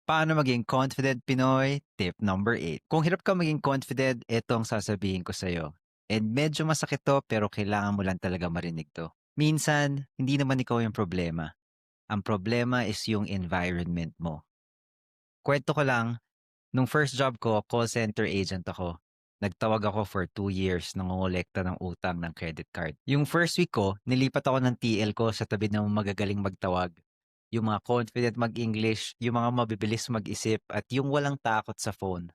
Paano maging confident Pinoy? Tip number 8. Kung hirap ka maging confident, ito ang sasabihin ko sa'yo. And medyo masakit to, pero kailangan mo lang talaga marinig to. Minsan, hindi naman ikaw yung problema. Ang problema is yung environment mo. Kwento ko lang, nung first job ko, call center agent ako. Nagtawag ako for 2 years nangongolekta ng utang ng credit card. Yung first week ko, nilipat ako ng TL ko sa tabi ng magagaling magtawag. Yung mga confident mag-English, yung mga mabibilis mag-isip, at yung walang takot sa phone.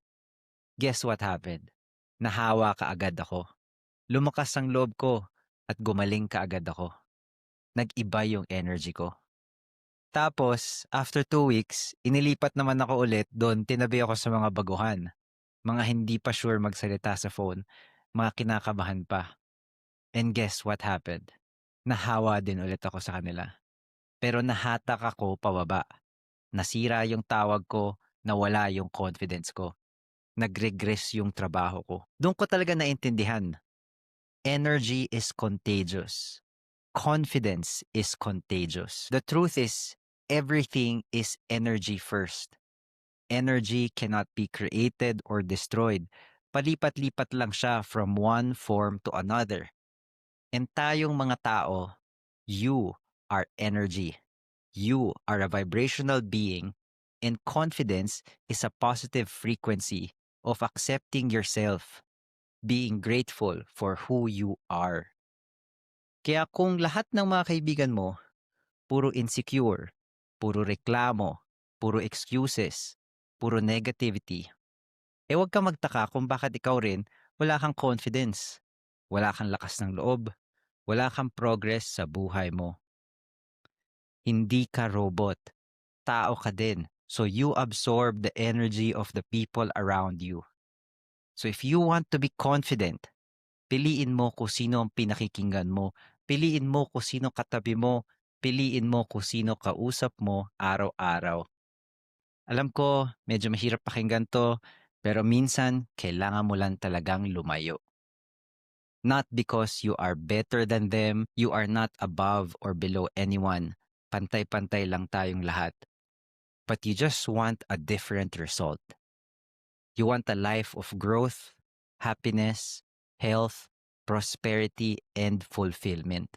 Guess what happened? Nahawa ka agad ako. Lumakas ang loob ko at gumaling ka agad ako. Nag-iba yung energy ko. Tapos, after 2 weeks, inilipat naman ako ulit doon, tinabi ako sa mga baguhan. Mga hindi pa sure magsalita sa phone, mga kinakabahan pa. And guess what happened? Nahawa din ulit ako sa kanila. Pero nahatak ako pababa. Nasira yung tawag ko, nawala yung confidence ko. Nag-regress yung trabaho ko. Doon ko talaga naintindihan. Energy is contagious. Confidence is contagious. The truth is, everything is energy first. Energy cannot be created or destroyed. Palipat-lipat lang siya from one form to another. And tayong mga tao, you are energy. You are a vibrational being, and confidence is a positive frequency of accepting yourself, being grateful for who you are. Kaya kung lahat ng mga kaibigan mo, puro insecure, puro reklamo, puro excuses, puro negativity, huwag ka magtaka kung bakit ikaw rin wala kang confidence, wala kang lakas ng loob, wala kang progress sa buhay mo. Hindi ka robot. Tao ka din. So you absorb the energy of the people around you. So if you want to be confident, piliin mo kung sino ang pinakikinggan mo, piliin mo kung sino katabi mo, piliin mo kung sino kausap mo araw-araw. Alam ko, medyo mahirap pakinggan to, pero minsan kailangan mo lang talagang lumayo. Not because you are better than them, you are not above or below anyone. Pantay-pantay lang tayong lahat. But you just want a different result. You want a life of growth, happiness, health, prosperity, and fulfillment.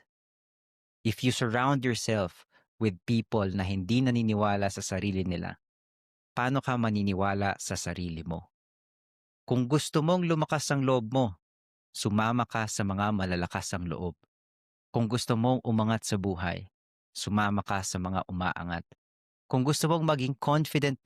If you surround yourself with people na hindi naniniwala sa sarili nila, paano ka maniniwala sa sarili mo? Kung gusto mong lumakas ang loob mo, sumama ka sa mga malalakas ang loob. Kung gusto mong umangat sa buhay, sumama ka sa mga umaangat. Kung gusto mong maging confident